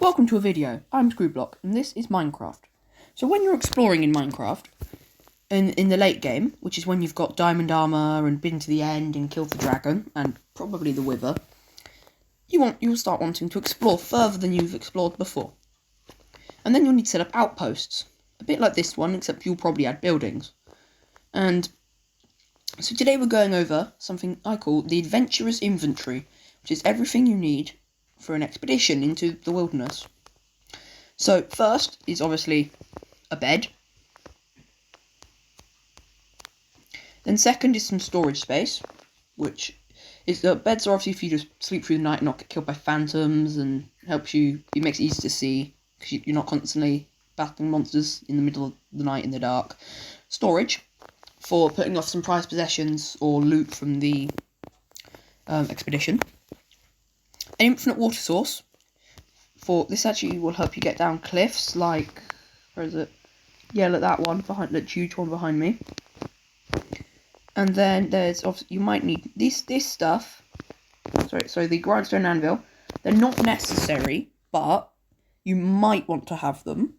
Welcome to a video. I'm Screwblock and this is Minecraft. So when you're exploring in Minecraft, in the late game, which is when you've got diamond armor and been to the end and killed the dragon, and probably the wither, you'll start wanting to explore further than you've explored before. And then you'll need to set up outposts. A bit like this one, except you'll probably add buildings. And so today we're going over something I call the Adventurer's Inventory, which is everything you need for an expedition into the wilderness. So first is obviously a bed. Then second is some storage space, which is beds are obviously for you to sleep through the night and not get killed by phantoms, and helps you. It makes it easy to see because you're not constantly battling monsters in the middle of the night in the dark. Storage for putting off some prized possessions or loot from the expedition. An infinite water source. For this actually will help you get down cliffs, like, where is it? Yeah, look, that one behind, that huge one behind me. And then there's obviously, you might need this stuff. Sorry, the grindstone anvil. They're not necessary, but you might want to have them.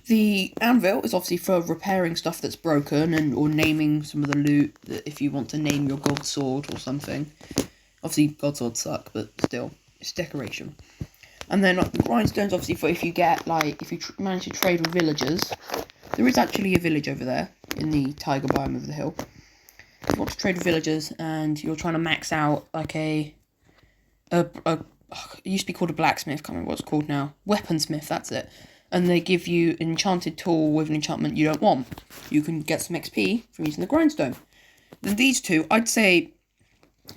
The anvil is obviously for repairing stuff that's broken or naming some of the loot. That if you want to name your god sword or something. Obviously, god swords suck, but still, it's decoration. And then the grindstones, obviously, for if you get, like, if you manage to trade with villagers. There is actually a village over there in the tiger biome of the hill. You want to trade with villagers, and you're trying to max out, like, it used to be called a blacksmith, can't remember what it's called now. Weaponsmith, that's it. And they give you an enchanted tool with an enchantment you don't want. You can get some XP from using the grindstone. Then these two, I'd say,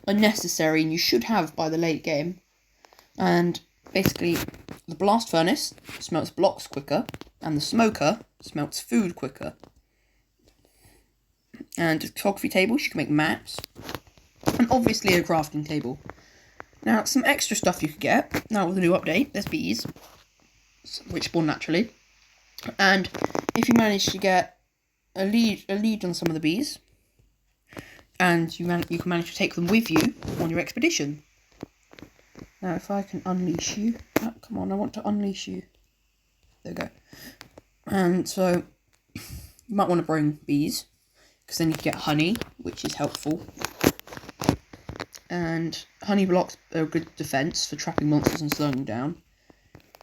are necessary and you should have by the late game. And basically, the blast furnace smelts blocks quicker, and the smoker smelts food quicker. And photography tables, you can make maps, and obviously a crafting table. Now, some extra stuff you could get, now with the new update, there's bees, which spawn naturally. And if you manage to get a lead on some of the bees, and you can manage to take them with you on your expedition. Now, if I can unleash you. Oh, come on, I want to unleash you. There we go. And so, you might want to bring bees, because then you can get honey, which is helpful. And honey blocks are a good defense for trapping monsters and slowing them down.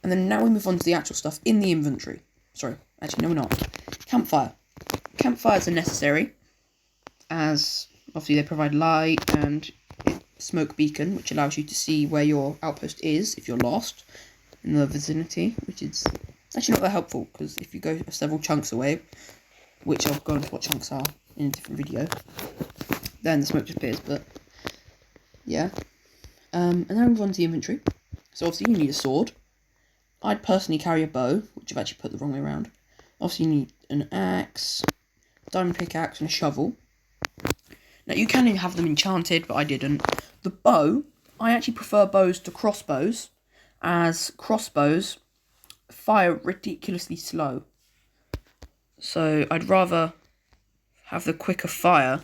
And then now we move on to the actual stuff in the inventory. Sorry, actually, no, we're not. Campfire. Campfires are necessary, as obviously they provide light and smoke beacon, which allows you to see where your outpost is if you're lost in the vicinity, which is actually not that helpful, because if you go several chunks away, which I'll go into what chunks are in a different video, then the smoke disappears, but yeah. And then we move on to the inventory. So obviously you need a sword. I'd personally carry a bow, which I've actually put the wrong way around. Obviously you need an axe, diamond pickaxe, and a shovel. Now, you can have them enchanted, but I didn't. The bow, I actually prefer bows to crossbows, as crossbows fire ridiculously slow. So, I'd rather have the quicker fire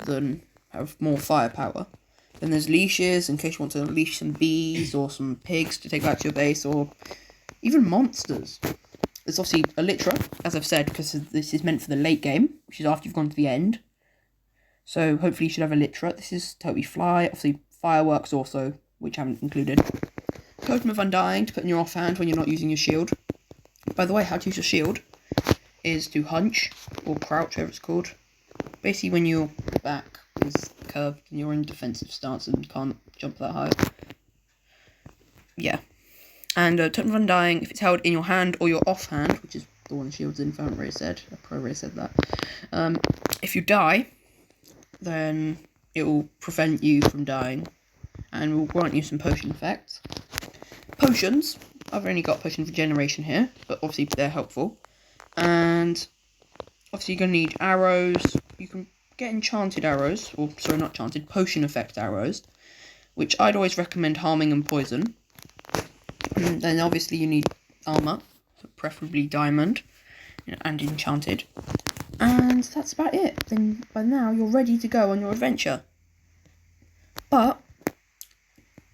than have more firepower. Then there's leashes, in case you want to leash some bees or some pigs to take back to your base, or even monsters. There's obviously elytra, as I've said, because this is meant for the late game, which is after you've gone to the end. So hopefully you should have elytra. This is to help you fly. Obviously fireworks also, which I haven't included. Totem of Undying to put in your offhand when you're not using your shield. By the way, how to use your shield is to hunch or crouch, whatever it's called. Basically when your back is curved and you're in defensive stance and can't jump that high. Yeah. And Totem of Undying, if it's held in your hand or your offhand, which is the one the shield's in, if I haven't already said. I probably already said that. If you die, then it will prevent you from dying and will grant you some potion effects. Potions, I've only got potion for generation here, but obviously they're helpful. And obviously you're going to need arrows. You can get enchanted arrows, or sorry, not enchanted, potion effect arrows, which I'd always recommend harming and poison. And then obviously you need armour, so preferably diamond and enchanted. And that's about it. Then by now you're ready to go on your adventure. But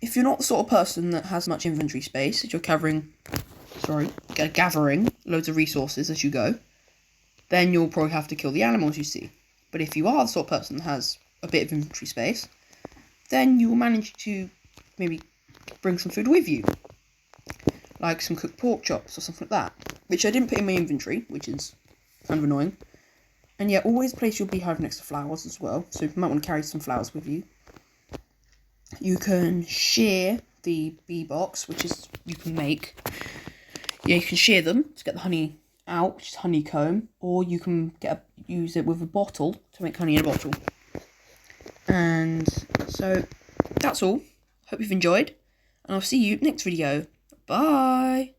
if you're not the sort of person that has much inventory space, if you're gathering loads of resources as you go, then you'll probably have to kill the animals you see. But if you are the sort of person that has a bit of inventory space, then you will manage to maybe bring some food with you, like some cooked pork chops or something like that, which I didn't put in my inventory, which is kind of annoying. And yeah, always place your beehive next to flowers as well, so you might want to carry some flowers with you. You can shear the bee box, which is, you can make, you can shear them to get the honey out, which is honeycomb, or you can use it with a bottle to make honey in a bottle. And so that's all. Hope you've enjoyed, and I'll see you next video. Bye.